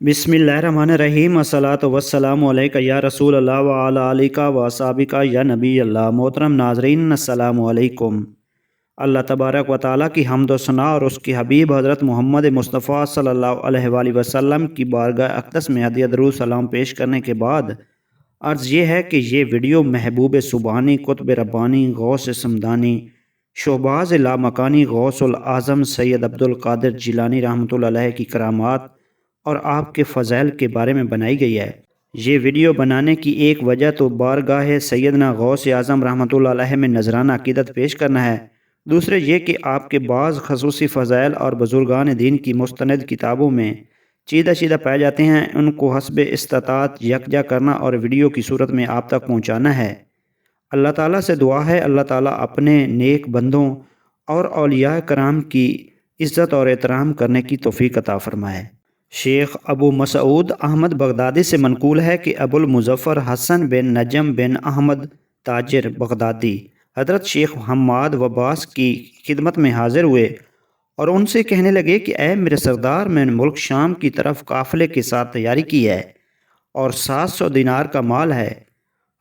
बिस्मिल्लाहिर्रहमानिर्रहीम अस्सलातु वस्सलामु अलैका या रसूल अल्लाह व अला आलिका व असहाबिका या नबी अल्लाह। मोहतरम नाज़रीन, अस्सलामु अलैकुम। अल्लाह तबारक व तआला की हम्द व सना और उसके हबीब हज़रत मोहम्मद मुस्तफ़ा सल्लल्लाहु अलैहि वसल्लम की बारगाह अक़दस में हदिया दरूद सलाम पेश करने के बाद अर्ज़ ये है कि ये वीडियो महबूब सुबहानी, कुतुब रब्बानी, गौस समदानी, शोबाज़ लामकानी, गौसुल आज़म सैयद अब्दुल कादिर जिलानी रहमतुल्लाह अलैह की करामात और आपके फ़ज़ैल के बारे में बनाई गई है। ये वीडियो बनाने की एक वजह तो बारगाह सैयदना गौस आज़म रहमतुल्लाह अलैह में नजराना अक़ीदत पेश करना है। दूसरे ये कि आपके बाज़ ख़ुसूसी फ़ज़ैल और बुज़ुर्गान दीन की मुस्तनद किताबों में चीदा चीदा पाए जाते हैं, उनको हस्ब इस्तात यकजा करना और वीडियो की सूरत में आप तक पहुँचाना है। अल्लाह ताला से दुआ है अल्लाह ताला अपने नेक बंदों और औलिया कराम की इज़्ज़त और एहतराम करने की तौफ़ीक अता फ़रमाए। शेख अबू मसऊद अहमद बगदादी से मनकूल है कि अबुल मुज़फ़्फ़र हसन बिन नजम बिन अहमद ताजिर बगदादी हज़रत शेख हम्माद वब्बास की खिदमत में हाजिर हुए और उनसे कहने लगे कि ऐ मेरे सरदार, मैंने मुल्क शाम की तरफ काफ़िले के साथ तैयारी की है और 700 दिनार का माल है।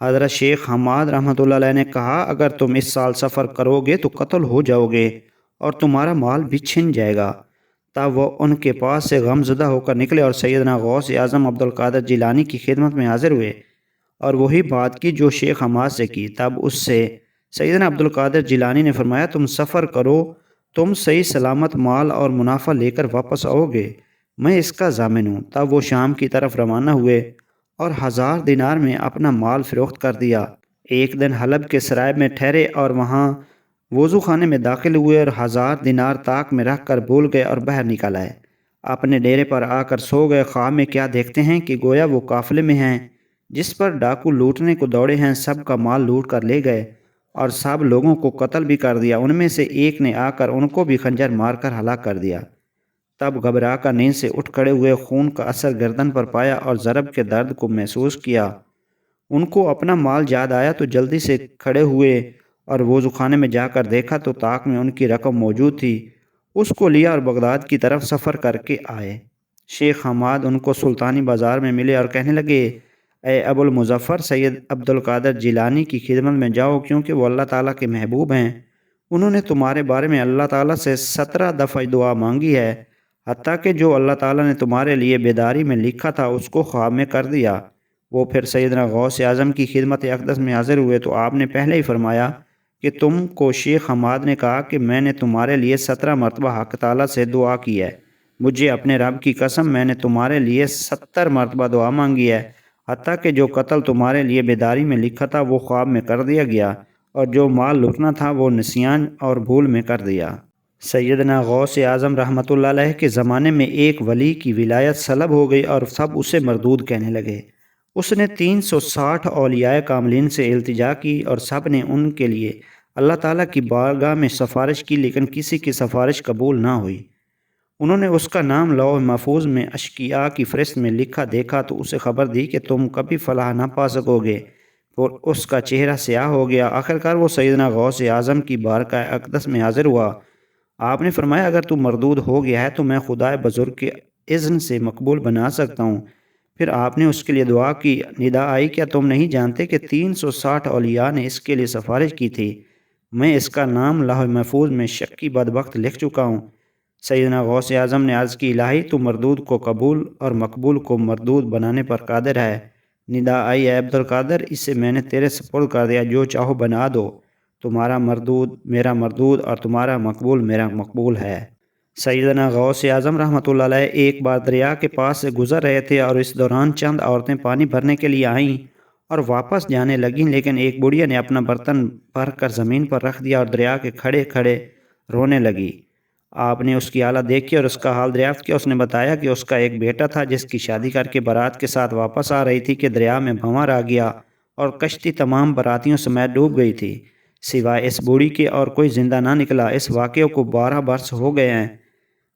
हज़रत शेख हम्माद रहमतुल्लाह अलैह ने कहा, अगर तुम इस साल सफ़र करोगे तो कत्ल हो जाओगे और तुम्हारा माल भी छिन जाएगा। तब वो उनके पास से गमज़दा होकर निकले और सैयदना गौस आज़म अब्दुल कादिर जिलानी की खिदमत में हाजिर हुए और वही बात की जो शेख हम्माद से की। तब उससे सैयदना अब्दुल कादिर जिलानी ने फरमाया, तुम सफ़र करो, तुम सही सलामत माल और मुनाफा लेकर वापस आओगे, मैं इसका ज़ामिन हूँ। तब वो शाम की तरफ रवाना हुए और 1000 दिनार में अपना माल फ़रोख्त कर दिया। एक दिन हलब के सराय में ठहरे और वहाँ वज़ू खाने में दाखिल हुए और 1000 दिनार ताक में रख कर भूल गए और बाहर निकल आए। अपने डेरे पर आकर सो गए। ख्वाब में क्या देखते हैं कि गोया वो काफ़िले में हैं जिस पर डाकू लूटने को दौड़े हैं। सब का माल लूट कर ले गए और सब लोगों को कत्ल भी कर दिया। उनमें से एक ने आकर उनको भी खंजर मारकर हलाक कर दिया। तब घबरा कर नींद से उठ खड़े हुए, खून का असर गर्दन पर पाया और ज़रब के दर्द को महसूस किया। उनको अपना माल याद आया तो जल्दी से खड़े हुए और वज़ू खाने में जाकर देखा तो ताक में उनकी रकम मौजूद थी। उसको लिया और बगदाद की तरफ सफ़र करके आए। शेख हम्माद उनको सुल्तानी बाज़ार में मिले और कहने लगे, ए अबुल मुज़फ़्फ़र, सैयद अब्दुल कादिर जिलानी की खिदमत में जाओ, क्योंकि वो अल्लाह ताला के महबूब हैं। उन्होंने तुम्हारे बारे में अल्लाह ताला से 17 दफ़ा दुआ मांगी है, हत्ता कि जो अल्लाह ताला ने तुम्हारे लिए बेदारी में लिखा था उसको ख्वाब में कर दिया। वो फिर सैयदना गौस आज़म की खिदमत अक़दस में हाजिर हुए तो आपने पहले ही फरमाया कि तुमको शेख हम्माद ने कहा कि मैंने तुम्हारे लिए 17 मरतबा हक़ ताला से दुआ की है। मुझे अपने रब की कसम, मैंने तुम्हारे लिए 70 मरतबा दुआ मांगी है, हत्ता कि जो कत्ल तुम्हारे लिए बेदारी में लिखा था वो ख्वाब में कर दिया गया और जो माल लूटना था वो निसियान और भूल में कर दिया। सैयदना गौस आज़म रहमतुल्लाह अलैह के ज़माने में एक वली की विलायत सलब हो गई और सब उसे मरदूद कहने लगे। उसने 360 औलियाए कामलीन से इल्तिजा की और सब ने उनके लिए अल्लाह ताला की बारगाह में सिफारिश की, लेकिन किसी की सिफारिश कबूल ना हुई। उन्होंने उसका नाम लौह महफूज में अशकिया की फ़हरिस्त में लिखा देखा तो उसे खबर दी कि तुम कभी फलाह ना पा सकोगे, और उसका चेहरा स्याह हो गया। आखिरकार वो सैयदना गौस आज़म की बारगाह अक़दस में हाजिर हुआ। आपने फरमाया, अगर तू मरदूद हो गया है तो मैं खुदाए बुज़ुर्ग के इज़्न से मकबूल बना सकता हूँ। फिर आपने उसके लिए दुआ की। निदा आई, क्या तुम नहीं जानते कि 360 औलिया ने इसके लिए सिफारिश की थी? मैं इसका नाम लौह महफूज में शक्की बदबख्त लिख चुका हूँ। सैयदना गौस आज़म ने अर्ज़ की, इलाही तू मरदूद को कबूल और मकबूल को मरदूद बनाने पर कादिर है। निदा आई, ए अब्दुल कादिर, इसे मैंने तेरे सपुर्द कर दिया, जो चाहो बना दो। तुम्हारा मरदूद मेरा मरदूद और तुम्हारा मकबूल मेरा मकबूल है। सैयदना गौस आज़म रहमतुल्लाह अलैह एक बार दरिया के पास से गुज़र रहे थे और इस दौरान चंद औरतें पानी भरने के लिए आईं और वापस जाने लगीं, लेकिन एक बुढ़िया ने अपना बर्तन भर कर ज़मीन पर रख दिया और दरिया के खड़े खड़े रोने लगी। आपने उसकी हालत देखी और उसका हाल दरियाफ्त किया। उसने बताया कि उसका एक बेटा था जिसकी शादी करके बारात के साथ वापस आ रही थी कि दरिया में भंवर आ गया और कश्ती तमाम बारातियों समेत डूब गई थी, सिवाय इस बूढ़ी के और कोई ज़िंदा ना निकला। इस वाक़े को 12 बरस हो गए हैं।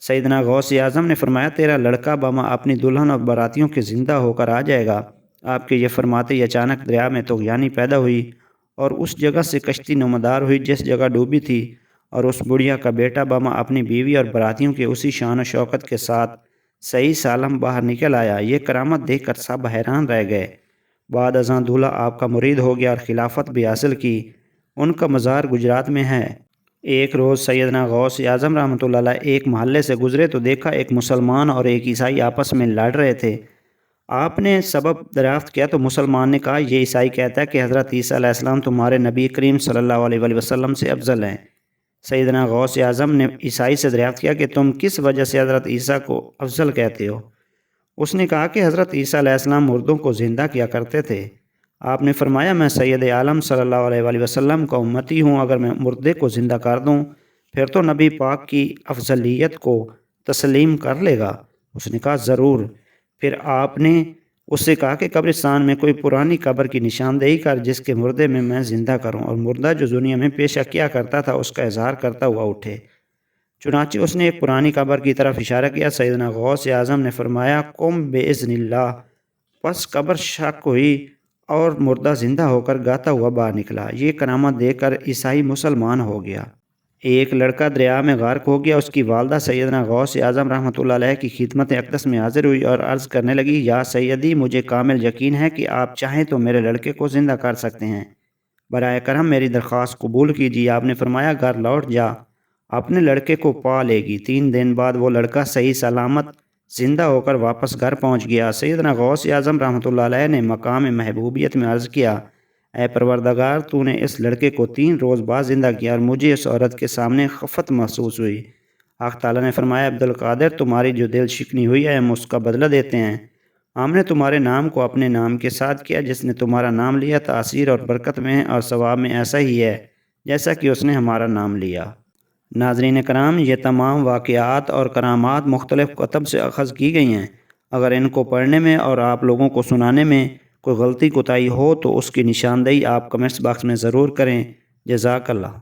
सैयदना गौस आज़म ने फरमाया, तेरा लड़का बमा अपनी दुल्हन और बारातियों के ज़िंदा होकर आ जाएगा। आपके ये फरमाते ही अचानक दरिया में तुग़यानी पैदा हुई और उस जगह से कश्ती नमदार हुई जिस जगह डूबी थी, और उस बुढ़िया का बेटा बमा अपनी बीवी और बारातियों के उसी शान और शौकत के साथ صحیح سالم باہر نکل آیا۔ یہ کرامت دیکھ کر سب حیران رہ گئے۔ بعد ازاں دولہا آپ کا مرید ہو گیا اور خلافت بھی حاصل کی۔ ان کا مزار گجرات میں ہے۔ ایک روز سیدنا غوث اعظم رحمۃ اللہ علیہ ایک محلے سے گزرے تو دیکھا ایک مسلمان اور ایک عیسائی آپس میں لڑ رہے تھے۔ آپ نے سبب دریافت کیا تو مسلمان نے کہا یہ عیسائی کہتا ہے کہ حضرت عیسیٰ علیہ السلام تمہارے نبی کریم صلی اللہ علیہ وآلہ وسلم سے افضل ہیں۔ سیدنا غوث اعظم نے عیسائی سے دریافت کیا کہ تم کس وجہ سے حضرت عیسیٰ کو افضل کہتے ہو؟ اس نے کہا کہ حضرت عیسیٰ علیہ السلام مردوں کو زندہ کیا کرتے تھے۔ آپ نے فرمایا میں سید عالم صلی اللہ علیہ وآلہ وسلم کا امتی ہوں، اگر میں مردے کو زندہ کر دوں پھر تو نبی پاک کی افضلیت کو تسلیم کر لے گا؟ اس نے کہا ضرور۔ پھر آپ نے اس سے کہا کہ قبرستان میں کوئی پرانی قبر کی نشاندہی کر جس کے مردے میں زندہ کروں، اور مردہ جو دنیا میں پیشہ کیا کرتا تھا اس کا اظہار کرتا ہوا اٹھے۔ چنانچہ اس نے ایک پرانی قبر کی طرف اشارہ کیا۔ سیدنا غوث اعظم نے فرمایا قم باذن اللہ۔ پس قبر شق ہوئی اور مردہ زندہ ہو کر گاتا ہوا باہر نکلا۔ یہ کرامت دیکھ کر عیسائی مسلمان ہو گیا۔ ایک لڑکا دریا میں غرق ہو گیا۔ اس کی والدہ سیدنا غوث اعظم رحمۃ اللہ علیہ کی خدمت اقدس میں حاضر ہوئی اور عرض کرنے لگی یا سیدی مجھے کامل یقین ہے کہ آپ چاہیں تو میرے لڑکے کو زندہ کر سکتے ہیں، برائے کرم میری درخواست قبول کیجیے۔ آپ نے فرمایا گھر لوٹ جا، اپنے لڑکے کو پا لے گی۔ 3 دن بعد وہ لڑکا صحیح سلامت زندہ ہو کر واپس گھر پہنچ گیا۔ سیدنا غوث اعظم رحمۃ اللہ علیہ نے مقام محبوبیت میں عرض کیا اے پروردگار تو نے اس لڑکے کو 3 روز بعد زندہ کیا اور مجھے اس عورت کے سامنے خفت محسوس ہوئی۔ حق تعالیٰ نے فرمایا عبدالقادر تمہاری جو دل شکنی ہوئی ہے ہم اس کا بدلہ دیتے ہیں۔ ہم نے تمہارے نام کو اپنے نام کے ساتھ کیا، جس نے تمہارا نام لیا تاثیر اور برکت میں اور ثواب میں ایسا ہی ہے جیسا کہ اس نے ہمارا نام لیا۔ ناظرین کرام، یہ تمام واقعات اور کرامات مختلف کتب سے اخذ کی گئی ہیں۔ اگر ان کو پڑھنے میں اور آپ لوگوں کو سنانے میں کوئی غلطی کوتاہی ہو تو اس کی نشاندہی آپ کمنٹس باکس میں ضرور کریں۔ جزاک اللہ۔